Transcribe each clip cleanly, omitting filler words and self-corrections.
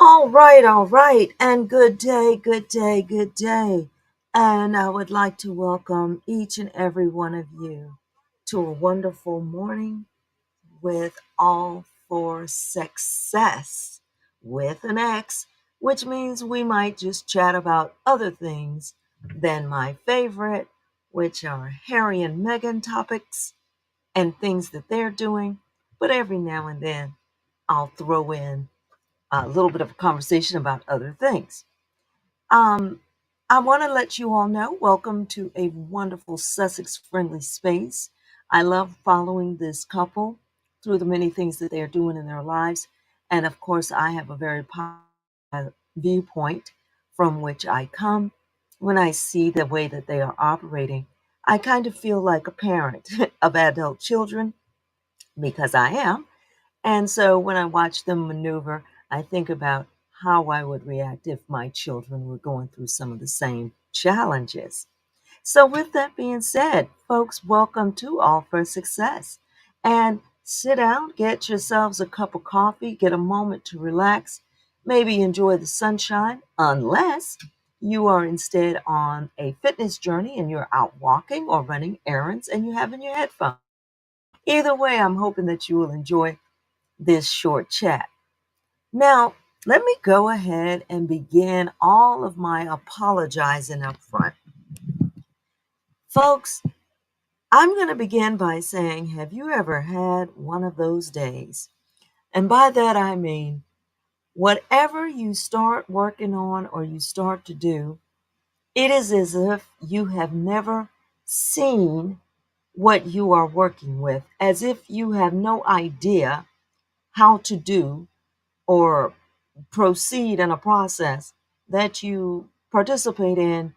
All right, and good day, good day, good day. And I would like to welcome each and every one of you to a wonderful morning with all for success with an X, which means we might just chat about other things than my favorite, which are Harry and Meghan topics and things that they're doing. But every now and then, I'll throw in a little bit of a conversation about other things. Um, I want to let you all know welcome to a wonderful Sussex friendly space. I love following this couple through the many things that they're doing in their lives. And of course, I have a very positive viewpoint from which I come. When I see the way that they are operating, I kind of feel like a parent of adult children because I am. And so when I watch them maneuver, I think about how I would react if my children were going through some of the same challenges. So, with that being said, folks, welcome to All for Success. And sit down, get yourselves a cup of coffee, get a moment to relax, maybe enjoy the sunshine, unless you are instead on a fitness journey and you're out walking or running errands and you have in your headphones. Either way, I'm hoping that you will enjoy this short chat. Now, let me go ahead and begin all of my apologizing up front. Folks, I'm going to begin by saying, have you ever had one of those days? And by that I mean, whatever you start working on or you start to do, it is as if you have never seen what you are working with, as if you have no idea how to do or proceed in a process that you participate in,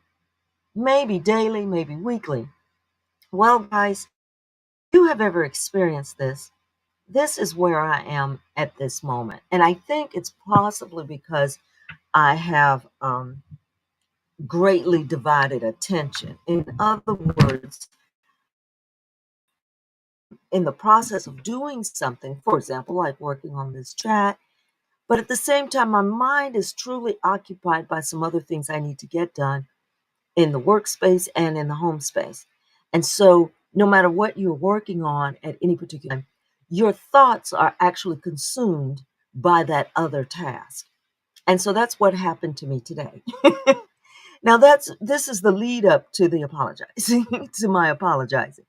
maybe daily, maybe weekly. Well, guys, if you have ever experienced this, this is where I am at this moment. And I think it's possibly because I have greatly divided attention. In other words, in the process of doing something, for example, like working on this chat, but at the same time, my mind is truly occupied by some other things I need to get done in the workspace and in the home space. And so, no matter what you're working on at any particular time, your thoughts are actually consumed by that other task. And so that's what happened to me today. Now this is the lead up to the apologizing, to my apologizing.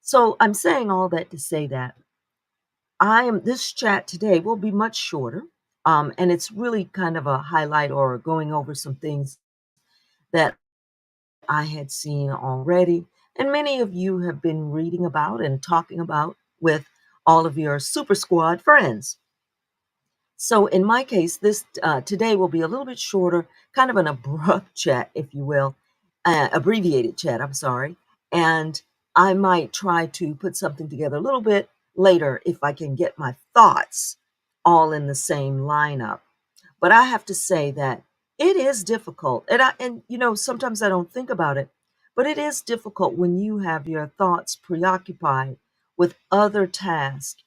So I'm saying all that to say that this chat today will be much shorter. And it's really kind of a highlight or going over some things that I had seen already, and many of you have been reading about and talking about with all of your super squad friends. So, in my case, this today will be a little bit shorter, kind of an abrupt chat, if you will, abbreviated chat. I'm sorry, and I might try to put something together a little bit later if I can get my thoughts all in the same lineup. But I have to say that it is difficult. And sometimes I don't think about it, but it is difficult when you have your thoughts preoccupied with other tasks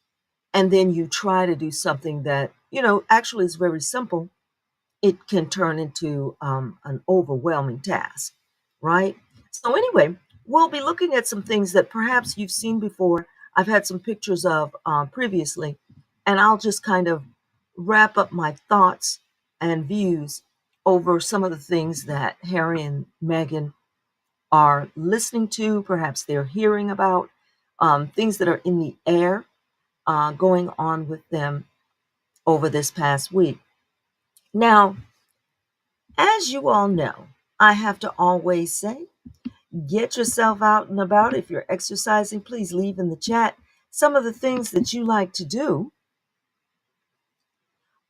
and then you try to do something that, actually is very simple. It can turn into an overwhelming task, right? So anyway, we'll be looking at some things that perhaps you've seen before. I've had some pictures of previously, and I'll just kind of wrap up my thoughts and views over some of the things that Harry and Meghan are listening to, perhaps they're hearing about, things that are in the air going on with them over this past week. Now, as you all know, I have to always say, get yourself out and about. If you're exercising, please leave in the chat some of the things that you like to do.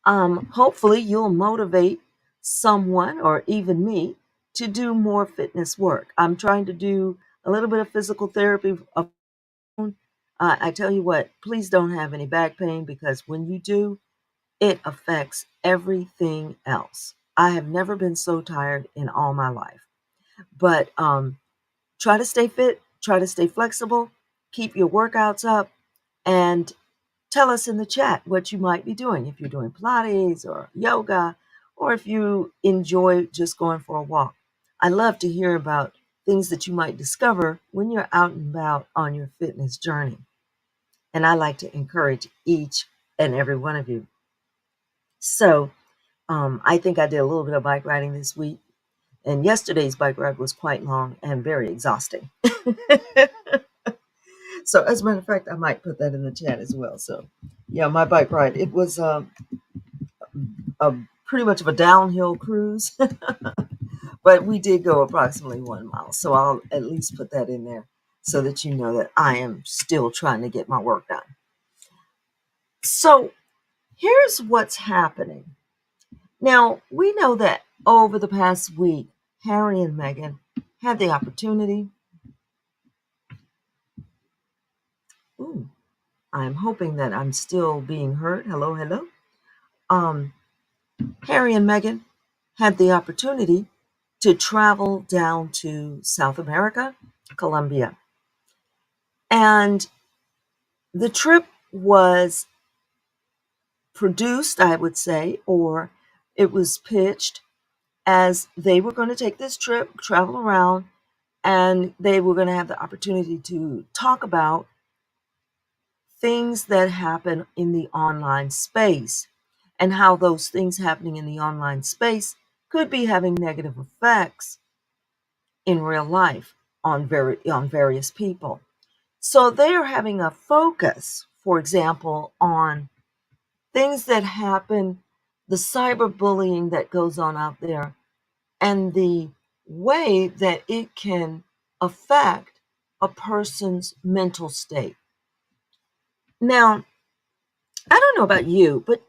Hopefully, you'll motivate someone or even me to do more fitness work. I'm trying to do a little bit of physical therapy. I tell you what, please don't have any back pain because when you do, it affects everything else. I have never been so tired in all my life. But try to stay fit, try to stay flexible, keep your workouts up, and tell us in the chat what you might be doing. If you're doing Pilates or yoga, or if you enjoy just going for a walk. I love to hear about things that you might discover when you're out and about on your fitness journey. And I like to encourage each and every one of you. So I think I did a little bit of bike riding this week, and yesterday's bike ride was quite long and very exhausting. So, as a matter of fact, I might put that in the chat as well. So, yeah, my bike ride, it was a pretty much of a downhill cruise, but we did go approximately 1 mile. So, I'll at least put that in there so that you know that I am still trying to get my work done. So, here's what's happening. Now, we know that over the past week, Harry and Meghan had the opportunity. Ooh, I'm hoping that I'm still being heard. Hello, hello. Um, Harry and Meghan had the opportunity to travel down to South America, Colombia. And the trip was produced, I would say, or it was pitched as they were going to take this trip, travel around, and they were going to have the opportunity to talk about things that happen in the online space and how those things happening in the online space could be having negative effects in real life on various people. So they are having a focus, for example, on things that happen, the cyberbullying that goes on out there, and the way that it can affect a person's mental state. Now, I don't know about you, but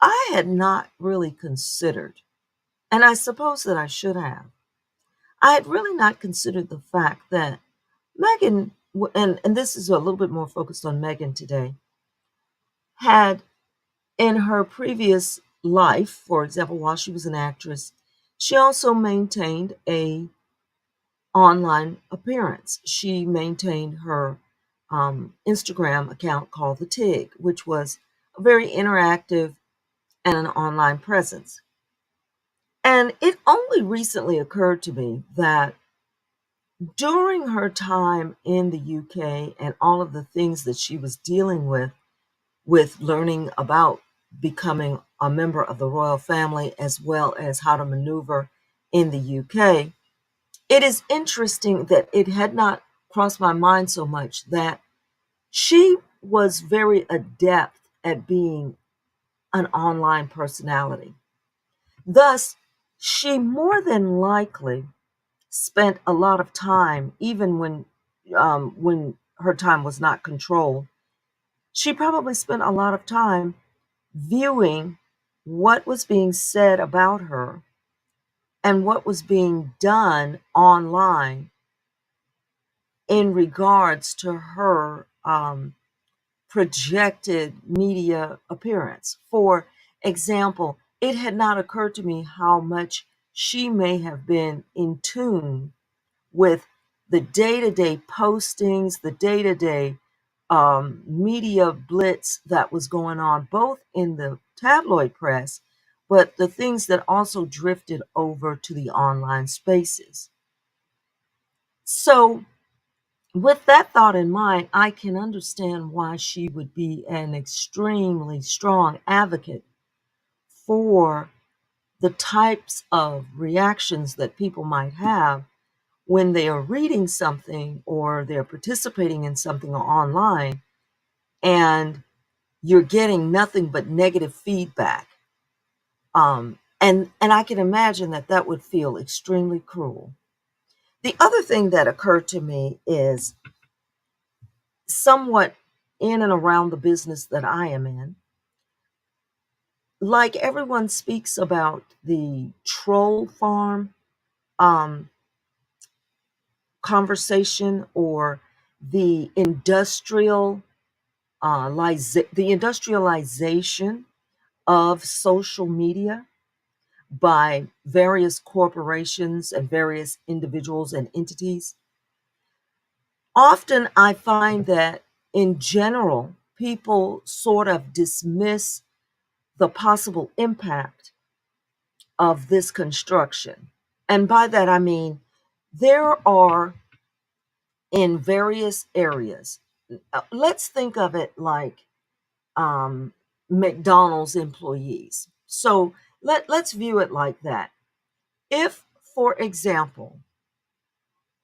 I had not really considered, and I suppose that I should have. I had really not considered the fact that Megan, and this is a little bit more focused on Megan today, had in her previous life, for example, while she was an actress, she also maintained a online appearance. She maintained her Instagram account called The Tig, which was a very interactive and an online presence. And it only recently occurred to me that during her time in the UK and all of the things that she was dealing with learning about becoming a member of the royal family as well as how to maneuver in the UK, it is interesting that it had not crossed my mind so much that she was very adept at being an online personality. Thus, she more than likely spent a lot of time, even when her time was not controlled. She probably spent a lot of time viewing what was being said about her and what was being done online in regards to her projected media appearance. For example, it had not occurred to me how much she may have been in tune with the day to day postings, the day to day media blitz that was going on, both in the tabloid press, but the things that also drifted over to the online spaces. So, with that thought in mind, I can understand why she would be an extremely strong advocate for the types of reactions that people might have when they are reading something or they're participating in something online and you're getting nothing but negative feedback. And I can imagine that that would feel extremely cruel. The other thing that occurred to me is somewhat in and around the business that I am in. Like everyone speaks about the troll farm um, conversation or the the industrialization of social media by various corporations and various individuals and entities. Often I find that in general, people sort of dismiss the possible impact of this construction. And by that, I mean there are in various areas. Let's think of it like um, McDonald's employees. So let's view it like that. If, for example,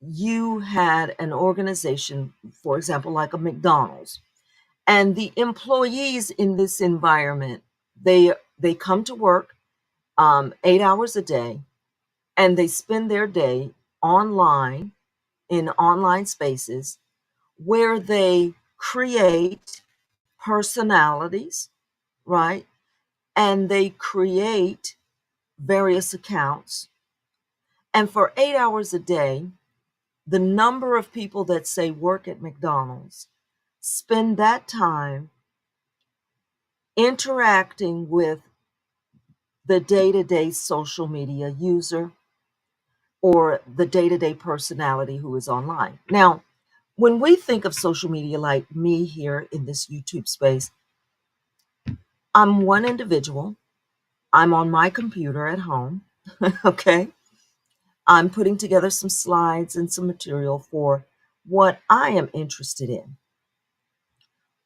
you had an organization, for example, like a McDonald's, and the employees in this environment, they come to work 8 hours a day, and they spend their day online in online spaces where they create personalities, right? And they create various accounts. And for 8 hours a day, the number of people that say work at McDonald's spend that time interacting with the day to day social media user or the day to day personality who is online. Now, when we think of social media, like me here in this YouTube space, I'm one individual. I'm on my computer at home. Okay. I'm putting together some slides and some material for what I am interested in.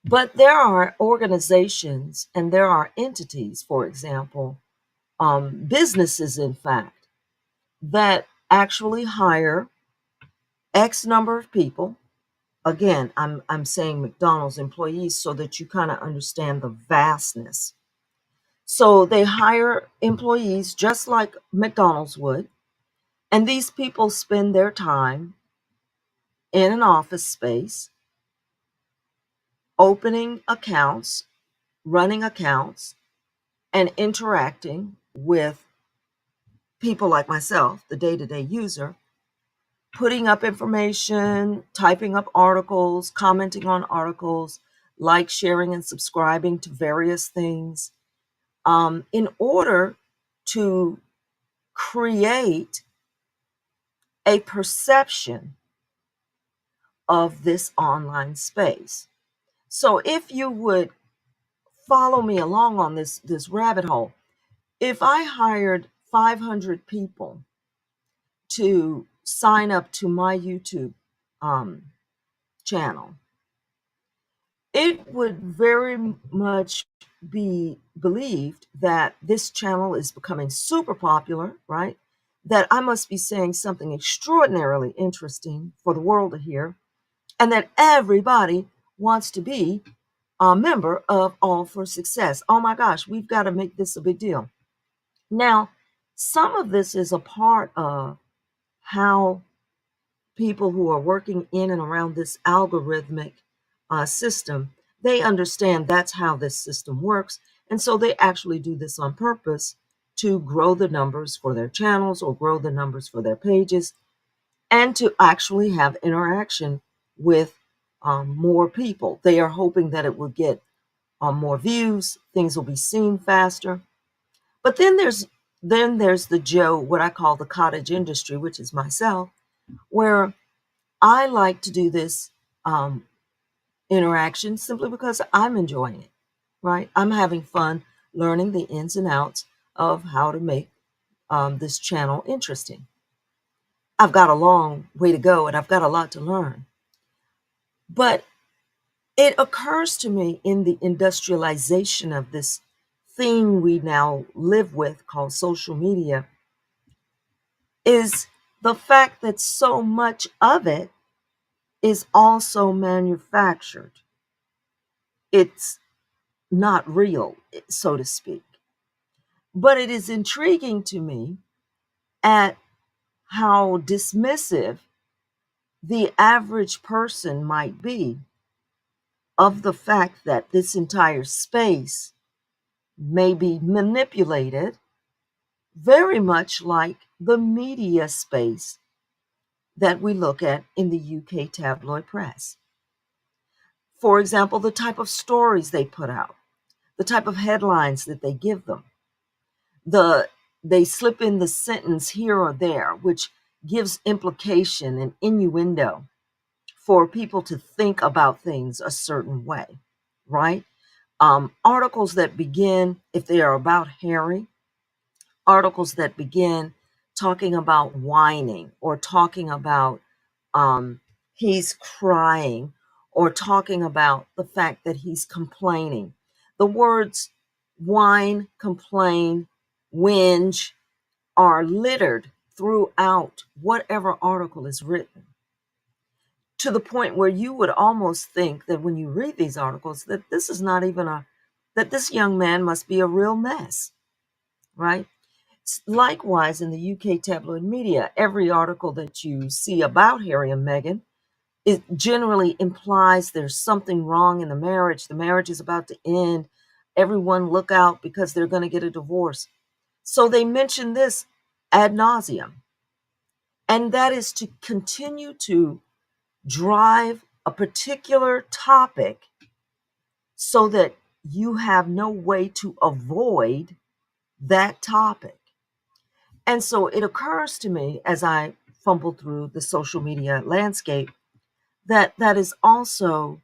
But there are organizations and there are entities, for example, businesses, in fact, that actually hire X number of people. Again, I'm saying McDonald's employees so that you kind of understand the vastness. So they hire employees just like McDonald's would, and these people spend their time in an office space opening accounts, running accounts, and interacting with people like myself, the day to day user, putting up information, typing up articles, commenting on articles, like, sharing, and subscribing to various things in order to create a perception of this online space. So if you would follow me along on this rabbit hole, if I hired 500 people to sign up to my YouTube um, channel, it would very much be believed that this channel is becoming super popular, right? That I must be saying something extraordinarily interesting for the world to hear, and that everybody wants to be a member of All for Success. Oh my gosh, we've got to make this a big deal. Now, some of this is a part of how people who are working in and around this algorithmic system, they understand that's how this system works. And so they actually do this on purpose to grow the numbers for their channels or grow the numbers for their pages and to actually have interaction with more people. They are hoping that it will get more views, things will be seen faster. But then there's the Joe, what I call the cottage industry, which is myself, where I like to do this um, interaction simply because I'm enjoying it, right? I'm having fun learning the ins and outs of how to make this channel interesting. I've got a long way to go and I've got a lot to learn. But it occurs to me in the industrialization of this thing we now live with called social media is the fact that so much of it is also manufactured. It's not real, so to speak. But it is intriguing to me at how dismissive the average person might be of the fact that this entire space may be manipulated very much like the media space that we look at in the UK tabloid press. For example, the type of stories they put out, the type of headlines that they give them, the they slip in the sentence here or there, which gives implication and innuendo for people to think about things a certain way, right? Articles that begin, if they are about Harry, articles that begin talking about whining or talking about um, he's crying or talking about the fact that he's complaining. The words whine, complain, whinge are littered throughout whatever article is written, to the point where you would almost think that when you read these articles that this is not even a that this young man must be a real mess, right? Likewise, in the UK tabloid media, every article that you see about Harry and Meghan, it generally implies there's something wrong in the marriage is about to end, everyone look out because they're going to get a divorce. So they mention this ad nauseum, and that is to continue to drive a particular topic so that you have no way to avoid that topic. And so it occurs to me as I fumble through the social media landscape that that is also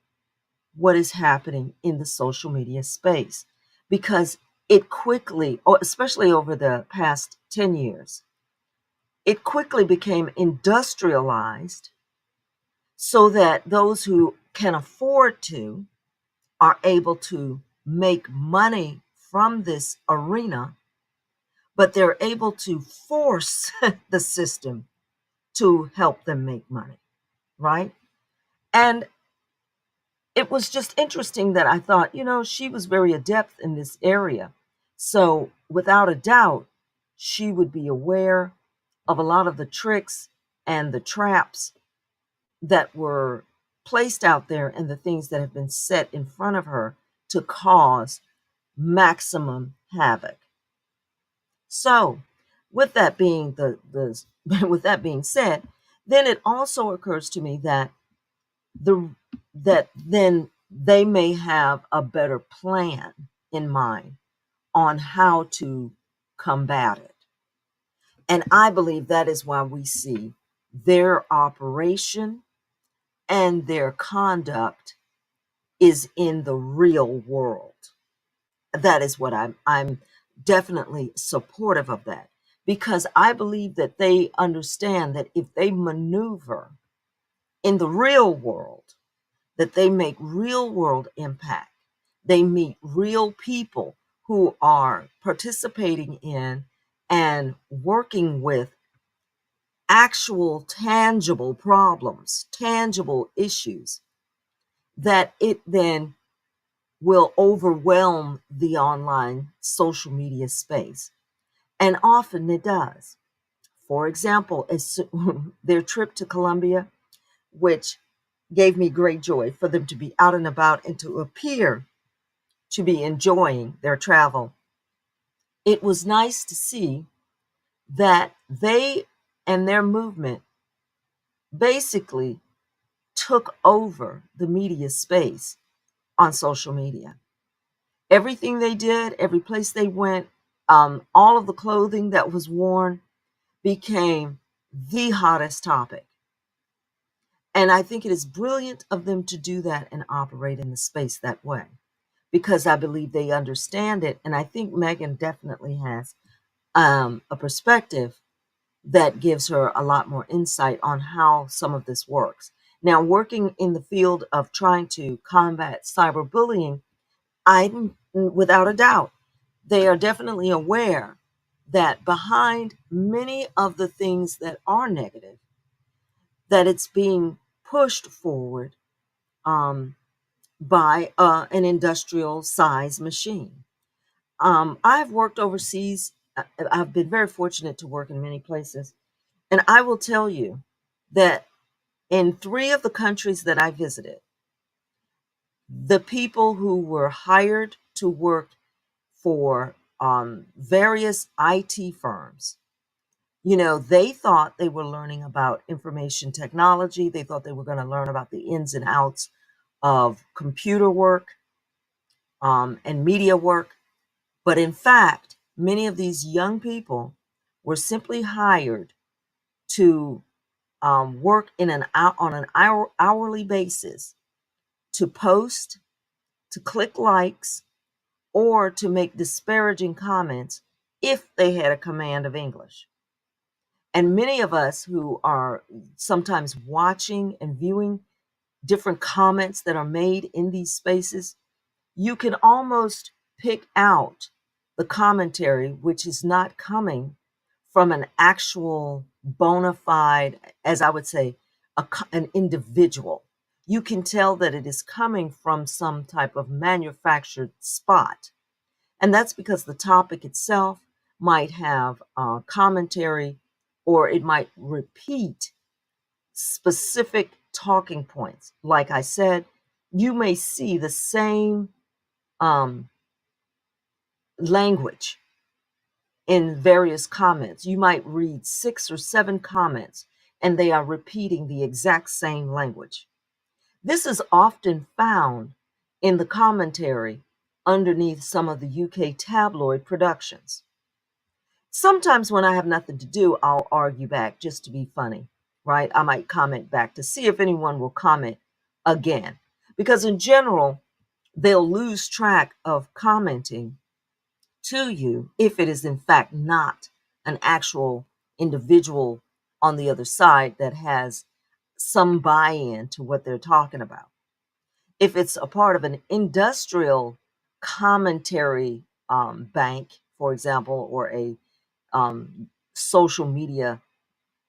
what is happening in the social media space, because it quickly, especially over the past 10 years, it quickly became industrialized so that those who can afford to are able to make money from this arena, but they're able to force the system to help them make money, right? And it was just interesting that I thought, she was very adept in this area. So, without a doubt, she would be aware of a lot of the tricks and the traps that were placed out there and the things that have been set in front of her to cause maximum havoc. So, with that being the with that being said, then it also occurs to me that the that then they may have a better plan in mind on how to combat it. And I believe that is why we see their operation and their conduct is in the real world. That is what I'm definitely supportive of that, because I believe that they understand that if they maneuver in the real world, that they make real world impact. They meet real people who are participating in and working with actual tangible problems, tangible issues, that it then will overwhelm the online social media space. And often it does. For example, their trip to Colombia, which gave me great joy for them to be out and about and to appear to be enjoying their travel. It was nice to see that they and their movement basically took over the media space on social media. Everything they did, every place they went, all of the clothing that was worn became the hottest topic. And I think it is brilliant of them to do that and operate in the space that way, because I believe they understand it. And I think Megan definitely has a perspective that gives her a lot more insight on how some of this works. Now, working in the field of trying to combat cyberbullying, without a doubt, they are definitely aware that behind many of the things that are negative, that it's being pushed forward um, by an industrial size machine. I've worked overseas. I've been very fortunate to work in many places. And I will tell you that in 3 of the countries that I visited, the people who were hired to work for various IT firms, they thought they were learning about information technology. They thought they were going to learn about the ins and outs of computer work and media work. But in fact, many of these young people were simply hired to work on an hourly basis, to post, to click likes, or to make disparaging comments if they had a command of English. And many of us who are sometimes watching and viewing different comments that are made in these spaces, you can almost pick out the commentary which is not coming from an actual bona fide, as I would say, an individual. You can tell that it is coming from some type of manufactured spot. And that's because the topic itself might have commentary, or it might repeat specific talking points. Like I said, you may see the same um, language in various comments. You might read 6 or 7 comments, and they are repeating the exact same language. This is often found in the commentary underneath some of the UK tabloid productions. Sometimes when I have nothing to do, I'll argue back just to be funny, right? I might comment back to see if anyone will comment again. Because in general, they'll lose track of commenting to you if it is in fact not an actual individual on the other side that has some buy-in to what they're talking about. If it's a part of an industrial commentary bank, for example, or a social media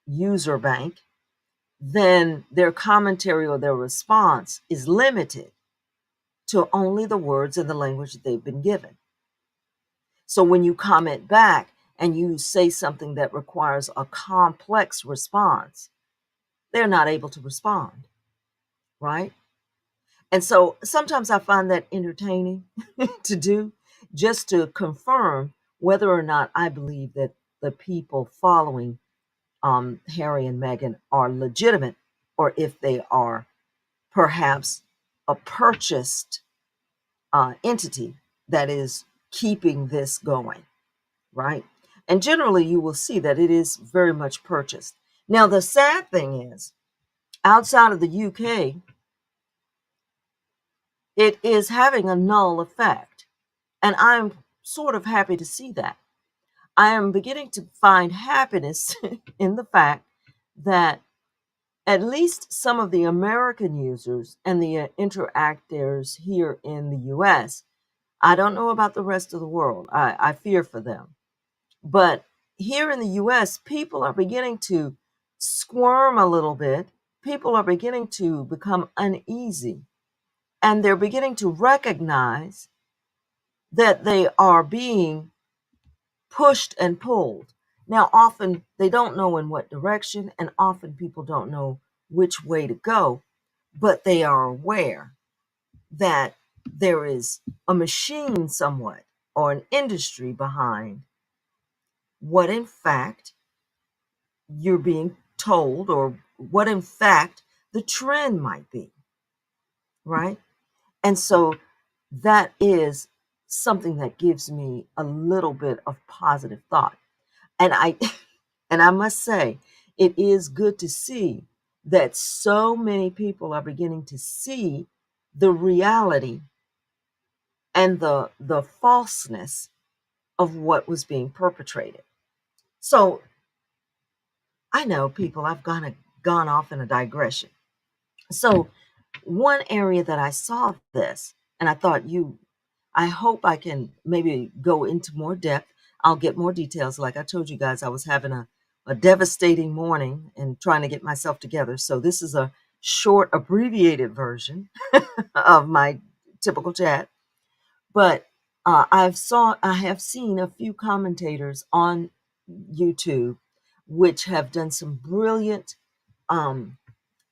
user bank, then their commentary or their response is limited to only the words and the language that they've been given. So when you comment back and you say something that requires a complex response, they're not able to respond, right? And so sometimes I find that entertaining to do, just to confirm whether or not I believe that the people following Harry and Meghan are legitimate, or if they are perhaps a purchased entity that is keeping this going, right? And generally, you will see that it is very much purchased. Now, the sad thing is, outside of the UK, it is having a null effect. And I'm sort of happy to see that. I am beginning to find happiness in the fact that at least some of the American users and the interactors here in the US, I don't know about the rest of the world. I fear for them. But here in the US, people are beginning to squirm a little bit. People are beginning to become uneasy. And they're beginning to recognize that they are being pushed and pulled. Now, often they don't know in what direction, and often people don't know which way to go, but they are aware that there is a machine somewhat, or an industry behind what in fact you're being told, or what in fact the trend might be, right? And so that is something that gives me a little bit of positive thought. And I and I must say, it is good to see that so many people are beginning to see the reality and the falseness of what was being perpetrated. So I know, people, I've gone off in a digression. So one area that I saw this, and I thought, I hope I can maybe go into more depth. I'll get more details. Like I told you guys, I was having a devastating morning and trying to get myself together. So this is a short, abbreviated version of my typical chat. But I have seen a few commentators on YouTube which have done some brilliant um,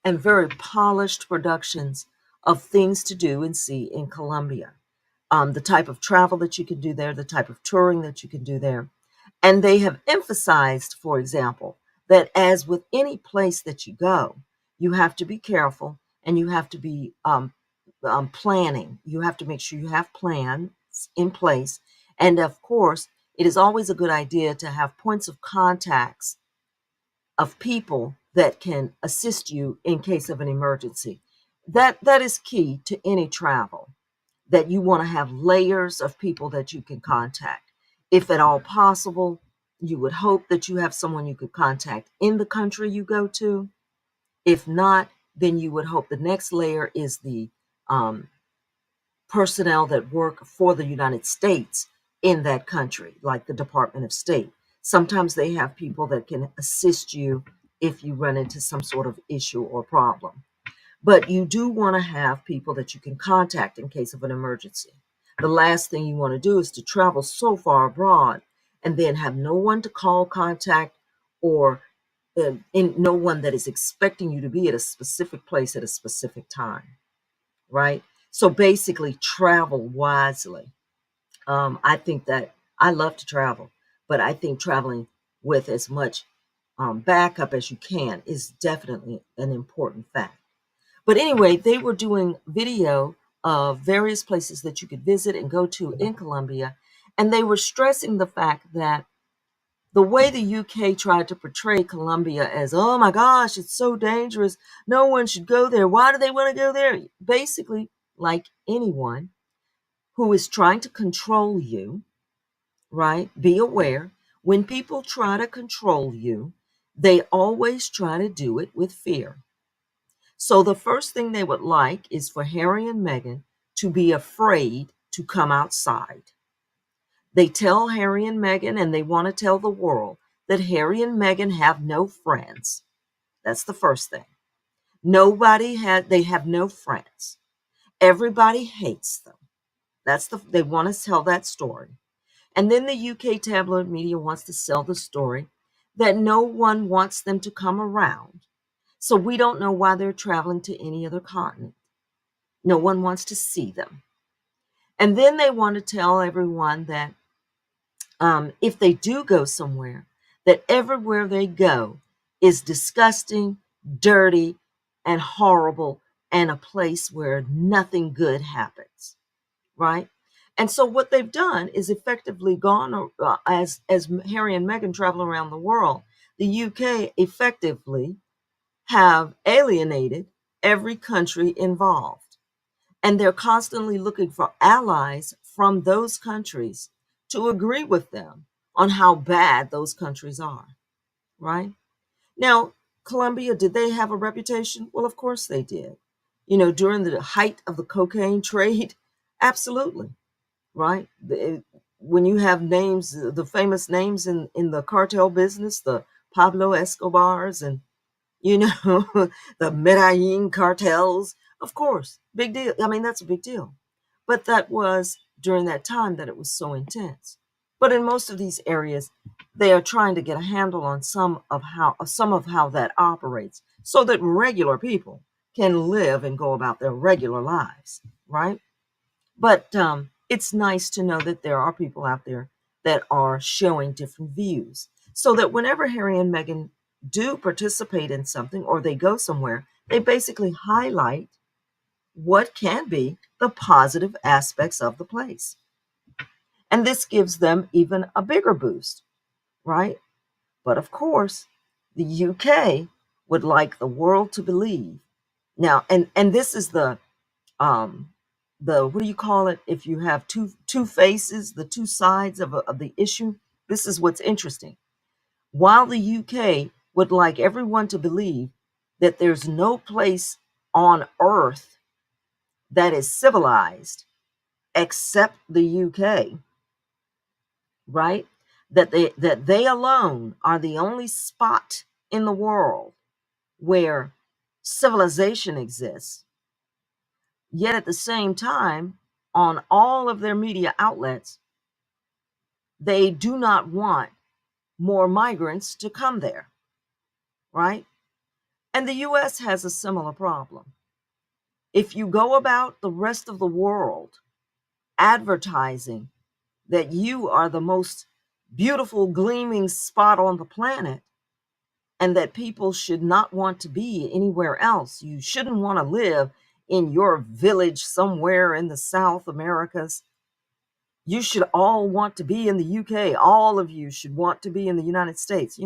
and very polished productions of things to do and see in Colombia. The type of travel that you can do there, the type of touring that you can do there. And they have emphasized, for example, that as with any place that you go, you have to be careful, and you have to be planning. You have to make sure you have plans in place. And of course, it is always a good idea to have points of contacts of people that can assist you in case of an emergency. That is key to any travel, that you want to have layers of people that you can contact. If at all possible, you would hope that you have someone you could contact in the country you go to. If not, then you would hope the next layer is the um, personnel that work for the United States in that country, like the Department of State. Sometimes they have people that can assist you if you run into some sort of issue or problem. But you do want to have people that you can contact in case of an emergency. The last thing you want to do is to travel so far abroad and then have no one to call, contact, or no one that is expecting you to be at a specific place at a specific time, right? So basically, travel wisely. I think that I love to travel, but I think traveling with as much backup as you can is definitely an important fact. But anyway, they were doing video of various places that you could visit and go to in Colombia, and they were stressing the fact that the way the UK tried to portray Colombia as, oh my gosh, it's so dangerous. No one should go there. Why do they want to go there? Basically, like anyone who is trying to control you, right? Be aware when people try to control you, they always try to do it with fear. So the first thing they would like is for Harry and Meghan to be afraid to come outside. They tell Harry and Meghan, and they want to tell the world that Harry and Meghan have no friends. That's the first thing. They have no friends. Everybody hates them. They want to tell that story. And then the UK tabloid media wants to sell the story that no one wants them to come around. So we don't know why they're traveling to any other continent. No one wants to see them. And then they want to tell everyone that if they do go somewhere, that everywhere they go is disgusting, dirty, and horrible, and a place where nothing good happens, right? And so what they've done is effectively gone as Harry and Meghan travel around the world. The UK effectively have alienated every country involved. And they're constantly looking for allies from those countries to agree with them on how bad those countries are, right? Now, Colombia, did they have a reputation? Well, of course they did. During the height of the cocaine trade, absolutely, right? When you have names, the famous names in the cartel business, the Pablo Escobars and the Medellin cartels, of course, big deal. I mean, that's a big deal. But that was during that time that it was so intense. But in most of these areas, they are trying to get a handle on some of how that operates so that regular people can live and go about their regular lives, right? But it's nice to know that there are people out there that are showing different views so that whenever Harry and Meghan do participate in something or they go somewhere, they basically highlight what can be the positive aspects of the place. And this gives them even a bigger boost, right? But of course, the UK would like the world to believe. Now, and this is um the what do you call it if you have two faces, the two sides of the issue. This is what's interesting. While the UK would like everyone to believe that there's no place on earth that is civilized except the UK, right? That they alone are the only spot in the world where civilization exists. Yet at the same time, on all of their media outlets, they do not want more migrants to come there, right? And the US has a similar problem. If you go about the rest of the world advertising that you are the most beautiful, gleaming spot on the planet, and that people should not want to be anywhere else, you shouldn't want to live in your village somewhere in the South Americas. You should all want to be in the UK. All of you should want to be in the United States.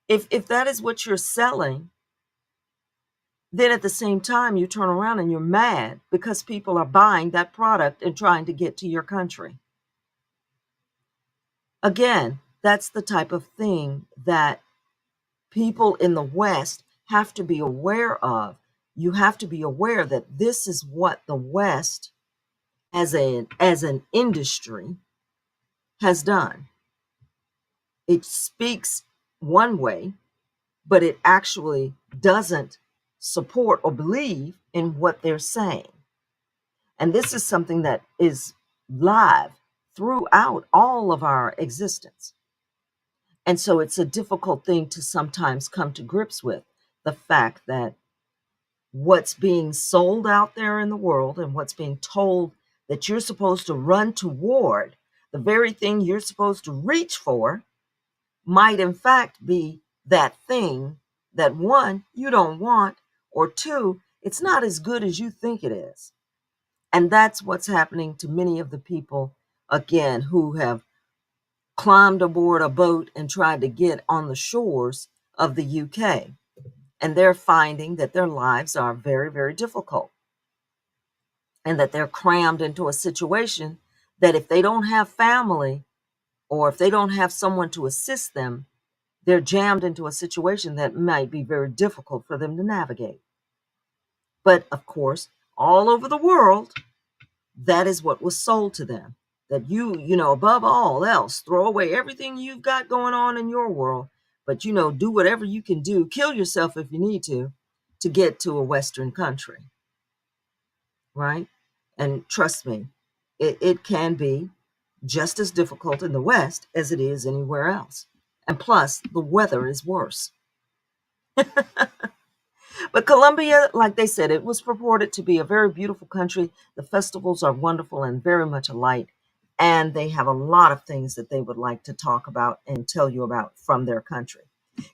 If that is what you're selling, then at the same time you turn around and you're mad because people are buying that product and trying to get to your country. Again, that's the type of thing that people in the West have to be aware of. You have to be aware that this is what the West as an industry has done. It speaks one way, but it actually doesn't support or believe in what they're saying. And this is something that is live throughout all of our existence. And so it's a difficult thing to sometimes come to grips with the fact that what's being sold out there in the world and what's being told that you're supposed to run toward, the very thing you're supposed to reach for, might in fact be that thing that one, you don't want, or two, it's not as good as you think it is. And that's what's happening to many of the people, again, who have climbed aboard a boat and tried to get on the shores of the UK. And they're finding that their lives are very, very difficult and that they're crammed into a situation that if they don't have family or if they don't have someone to assist them, they're jammed into a situation that might be very difficult for them to navigate. But of course, all over the world, that is what was sold to them. That above all else, throw away everything you've got going on in your world, but, do whatever you can do, kill yourself if you need to get to a Western country, right? And trust me, it can be just as difficult in the West as it is anywhere else. And plus, the weather is worse. But Colombia, like they said, it was purported to be a very beautiful country. The festivals are wonderful and very much alike. And they have a lot of things that they would like to talk about and tell you about from their country.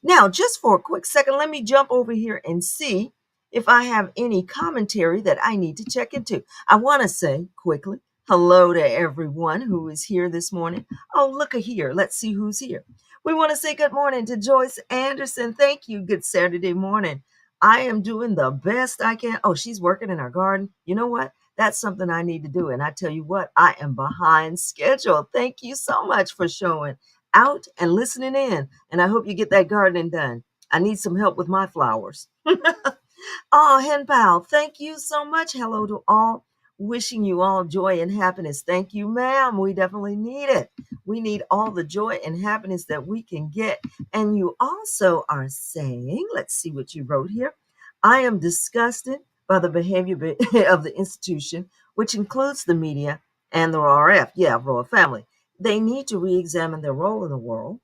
Now, just for a quick second, let me jump over here and see if I have any commentary that I need to check into. I want to say quickly hello to everyone who is here this morning. Oh, look here. Let's see who's here. We want to say good morning to Joyce Anderson. Thank you. Good Saturday morning. I am doing the best I can. Oh, she's working in our garden. You know what? That's something I need to do. And I tell you what, I am behind schedule. Thank you so much for showing out and listening in. And I hope you get that gardening done. I need some help with my flowers. Oh, Hen Pal, thank you so much. Hello to all. Wishing you all joy and happiness. Thank you, ma'am. We definitely need it. We need all the joy and happiness that we can get. And you also are saying, let's see what you wrote here. I am disgusted by the behavior of the institution, which includes the media and the RF, royal family. They need to re-examine their role in the world,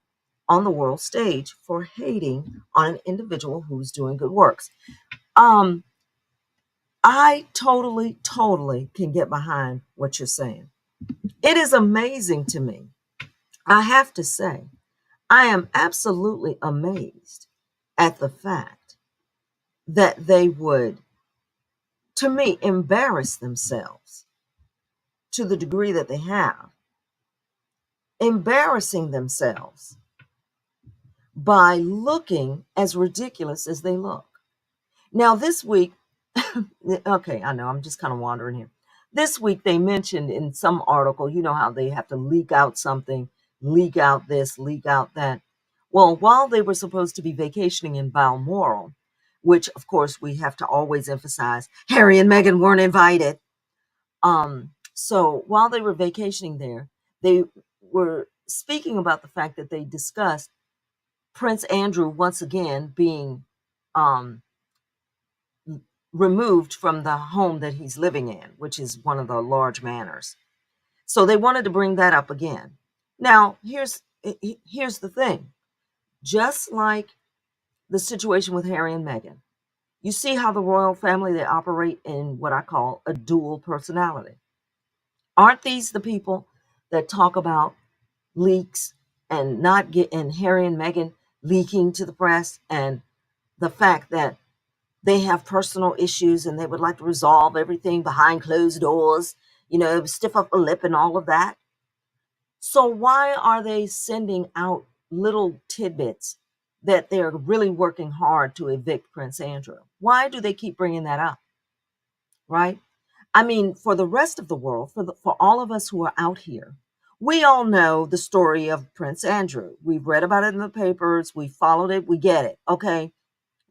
on the world stage, for hating on an individual who's doing good works. I totally can get behind what you're saying. It is amazing to me. I have to say, I am absolutely amazed at the fact that they would, to me, embarrass themselves to the degree that they have, embarrassing themselves by looking as ridiculous as they look. Now, this week, okay, I know I'm just kind of wandering here. This week, they mentioned in some article, you know how they have to leak out something, leak out this, leak out that. Well, while they were supposed to be vacationing in Balmoral, which of course we have to always emphasize, Harry and Meghan weren't invited. So while they were vacationing there, they were speaking about the fact that they discussed Prince Andrew once again being um, removed from the home that he's living in, which is one of the large manors. So they wanted to bring that up again. Now, here's the thing. Just like the situation with Harry and Meghan, you see how the royal family, they operate in what I call a dual personality. Aren't these the people that talk about leaks and not get and Harry and Meghan leaking to the press, and the fact that they have personal issues and they would like to resolve everything behind closed doors, stiff up a lip and all of that? So why are they sending out little tidbits that they're really working hard to evict Prince Andrew? Why do they keep bringing that up? Right? I mean, for the rest of the world, for all of us who are out here, We all know the story of Prince Andrew. We've read about it in the papers. We followed it. We get it. Okay.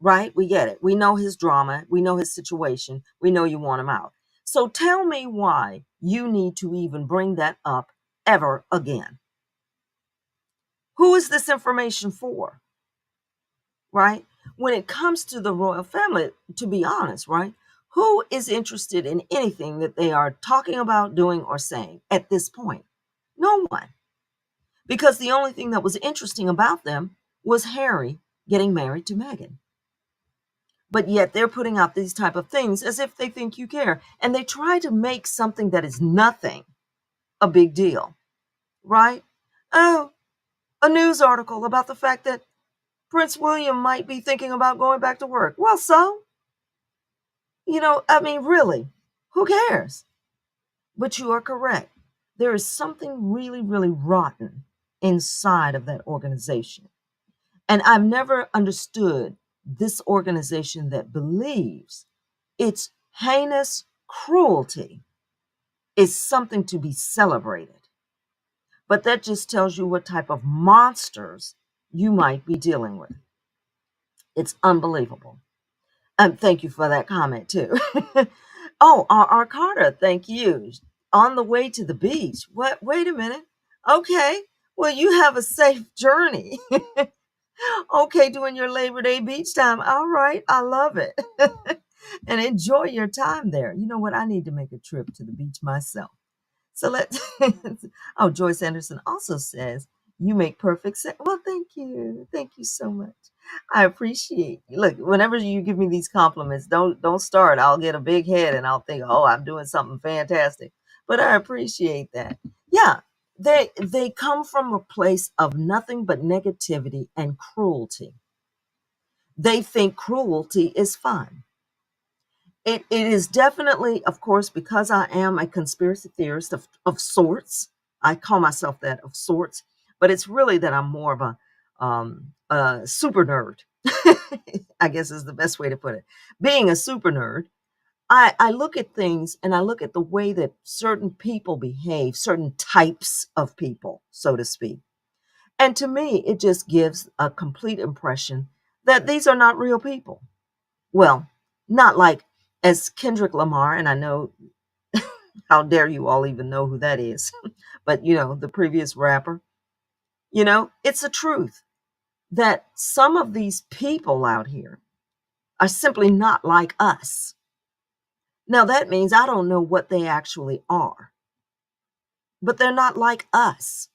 Right? We get it. We know his drama. We know his situation. We know you want him out. So tell me why you need to even bring that up ever again. Who is this information for? Right? When it comes to the royal family, to be honest, right? Who is interested in anything that they are talking about, doing, or saying at this point? No one. Because the only thing that was interesting about them was Harry getting married to Meghan. But yet they're putting out these type of things as if they think you care. And they try to make something that is nothing a big deal, right? Oh, a news article about the fact that Prince William might be thinking about going back to work. Well, so, I mean, really, who cares? But you are correct. There is something really, really rotten inside of that organization. And I've never understood this organization that believes its heinous cruelty is something to be celebrated. But that just tells you what type of monsters you might be dealing with. It's unbelievable. Thank you for that comment too. Oh, our Carter, thank you. On the way to the beach. What? Wait a minute. Okay. Well, you have a safe journey. Okay, doing your Labor Day beach time. All right. I love it. And enjoy your time there. You know what? I need to make a trip to the beach myself. So let's. Oh, Joyce Anderson also says, you make perfect sense. Well, thank you. Thank you so much. I appreciate you. Look, whenever you give me these compliments, don't start. I'll get a big head and I'll think, oh, I'm doing something fantastic. But I appreciate that. Yeah, they come from a place of nothing but negativity and cruelty. They think cruelty is fun. It is definitely, of course, because I am a conspiracy theorist of sorts. I call myself that, of sorts, but it's really that I'm more of a super nerd. I guess is the best way to put it. Being a super nerd, I look at things and I look at the way that certain people behave, certain types of people, so to speak. And to me, it just gives a complete impression that these are not real people. Well, not like as Kendrick Lamar, and I know, how dare you all even know who that is, but the previous rapper, it's a truth that some of these people out here are simply not like us. Now, that means I don't know what they actually are, but they're not like us.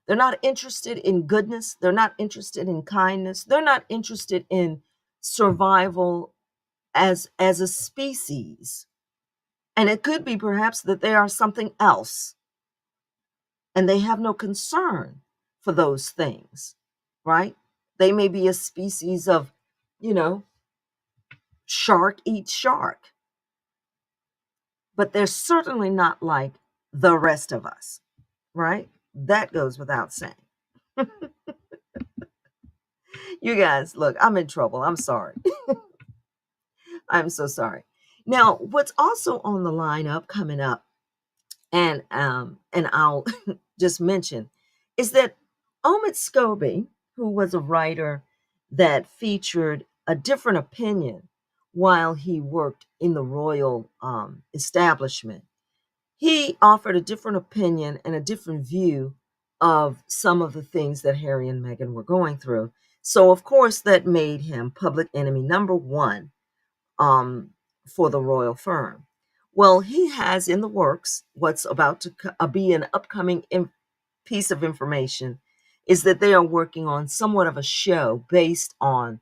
They're not interested in goodness. They're not interested in kindness. They're not interested in survival as a species. And it could be perhaps that they are something else and they have no concern for those things, right? They may be a species of, you know, shark eats shark, but they're certainly not like the rest of us, right? That goes without saying. You guys, look, I'm in trouble. I'm sorry. I'm so sorry. Now, what's also on the lineup coming up, and I'll just mention, is that Omid Scobie, who was a writer that featured a different opinion while he worked in the royal establishment, he offered a different opinion and a different view of some of the things that Harry and Meghan were going through. So, of course, that made him public enemy number one um, for the royal firm. Well, he has in the works what's about to be an upcoming piece of information is that they are working on somewhat of a show based on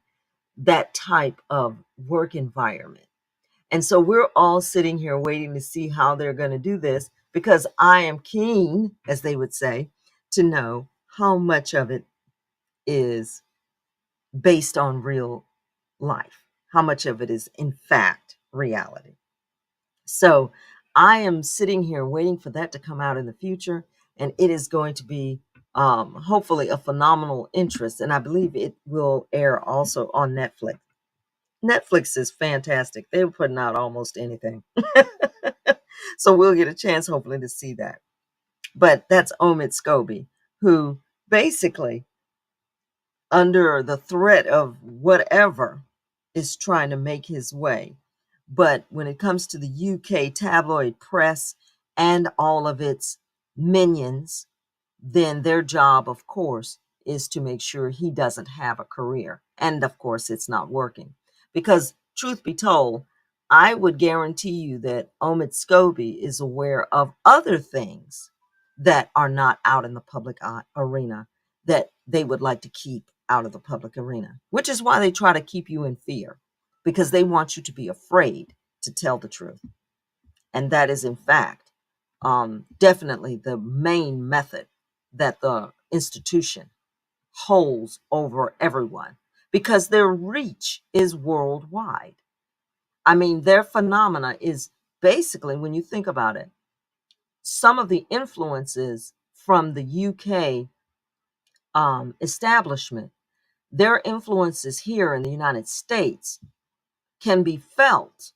that type of work environment. And so we're all sitting here waiting to see how they're going to do this because I am keen, as they would say, to know how much of it is based on real life, how much of it is in fact reality. So I am sitting here waiting for that to come out in the future, and it is going to be hopefully a phenomenal interest. And I believe it will air also on Netflix. Netflix is fantastic. They're putting out almost anything. So we'll get a chance hopefully to see that. But that's Omid Scobie, who basically, under the threat of whatever, is trying to make his way. But when it comes to the UK tabloid press and all of its minions, then their job, of course, is to make sure he doesn't have a career. And of course, it's not working. Because, truth be told, I would guarantee you that Omid Scobie is aware of other things that are not out in the public arena that they would like to keep out of the public arena, which is why they try to keep you in fear, because they want you to be afraid to tell the truth. And that is, in fact, definitely the main method that the institution holds over everyone, because their reach is worldwide. I mean, their phenomena is basically, when you think about it, some of the influences from the UK establishment, their influences here in the United States can be felt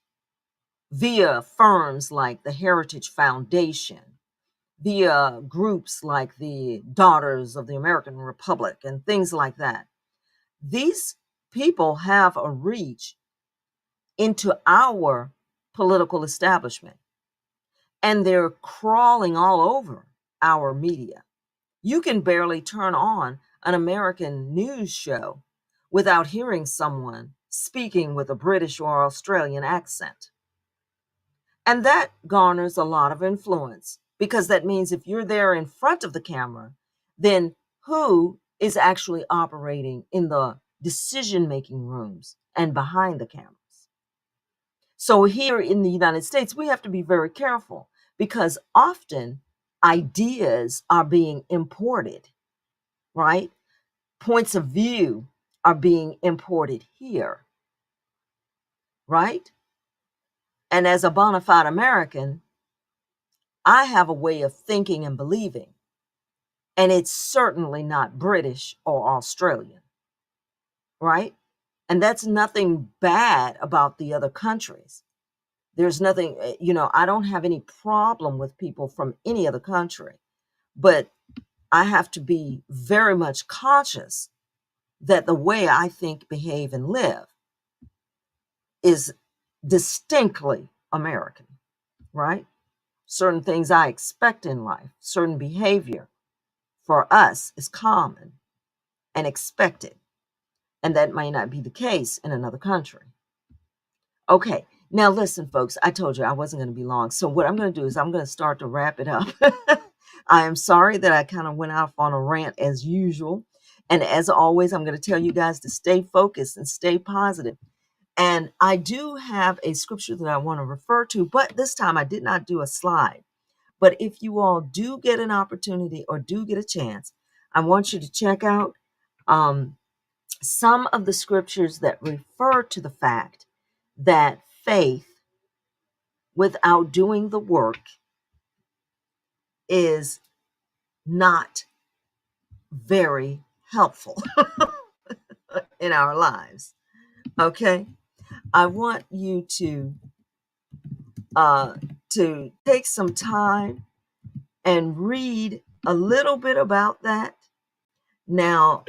via firms like the Heritage Foundation, via groups like the Daughters of the American Republic, and things like that. These people have a reach into our political establishment, and they're crawling all over our media. You can barely turn on an American news show without hearing someone speaking with a British or Australian accent. And that garners a lot of influence, because that means if you're there in front of the camera, then who is actually operating in the decision making rooms and behind the cameras? So here in the United States, we have to be very careful, because often ideas are being imported, right? Points of view are being imported here, right? And as a bona fide American, I have a way of thinking and believing, and it's certainly not British or Australian, right? And that's nothing bad about the other countries. There's nothing, I don't have any problem with people from any other country, but I have to be very much conscious that the way I think, behave, and live is distinctly American, right? Certain things I expect in life, certain behavior for us is common and expected, and that may not be the case in another country. Okay, now listen, folks, I told you I wasn't going to be long. So what I'm going to do is I'm going to start to wrap it up. I am sorry that I kind of went off on a rant as usual. And as always, I'm going to tell you guys to stay focused and stay positive. And I do have a scripture that I want to refer to, but this time I did not do a slide. But if you all do get an opportunity or do get a chance, I want you to check out some of the scriptures that refer to the fact that faith without doing the work is not very helpful in our lives. Okay, I want you to take some time and read a little bit about that. Now,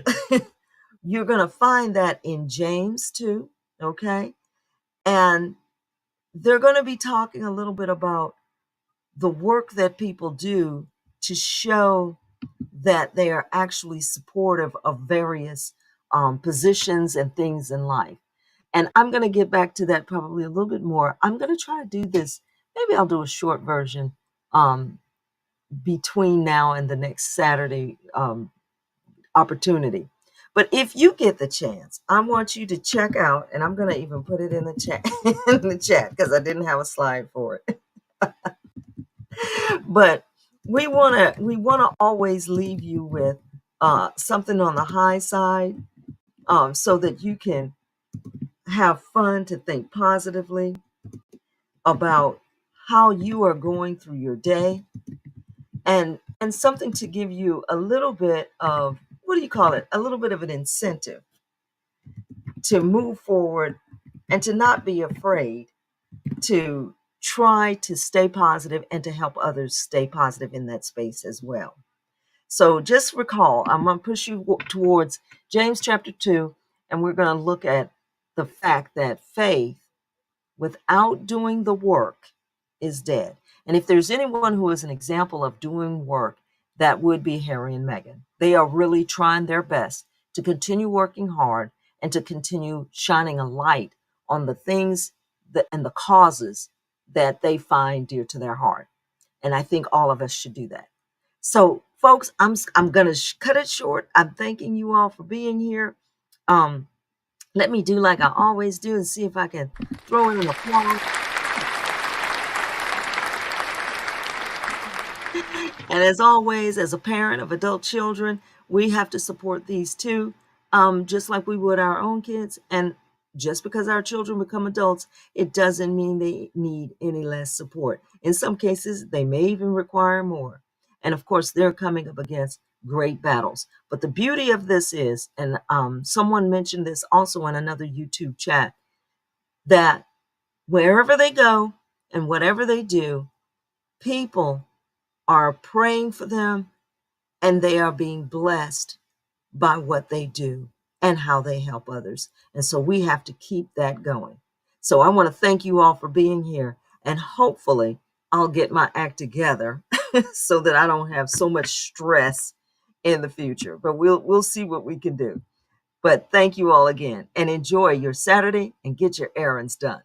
you're going to find that in James too, okay? And they're going to be talking a little bit about the work that people do to show that they are actually supportive of various positions and things in life. And I'm going to get back to that probably a little bit more. I'm going to try to do this. Maybe I'll do a short version between now and the next Saturday opportunity. But if you get the chance, I want you to check out, and I'm going to even put it in the chat, because I didn't have a slide for it. But we want to always leave you with something on the high side, so that you can have fun, to think positively about how you are going through your day, and something to give you a little bit of, what do you call it, a little bit of an incentive to move forward and to not be afraid to try to stay positive and to help others stay positive in that space as well. So just recall, I'm going to push you towards James chapter 2, and we're going to look at the fact that faith without doing the work is dead. And if there's anyone who is an example of doing work, that would be Harry and Meghan. They are really trying their best to continue working hard and to continue shining a light on the things and the causes that they find dear to their heart. And I think all of us should do that. So, folks, I'm gonna cut it short. I'm thanking you all for being here. Let me do like I always do and see if I can throw in an applause. And as always, as a parent of adult children, we have to support these too, just like we would our own kids. And just because our children become adults, it doesn't mean they need any less support. In some cases, they may even require more. And of course, they're coming up against great battles. But the beauty of this is, and someone mentioned this also in another YouTube chat, that wherever they go and whatever they do, people are praying for them and they are being blessed by what they do and how they help others. And so we have to keep that going. So I want to thank you all for being here, and hopefully I'll get my act together so that I don't have so much stress in the future. But we'll see what we can do. But thank you all again, and enjoy your Saturday and get your errands done.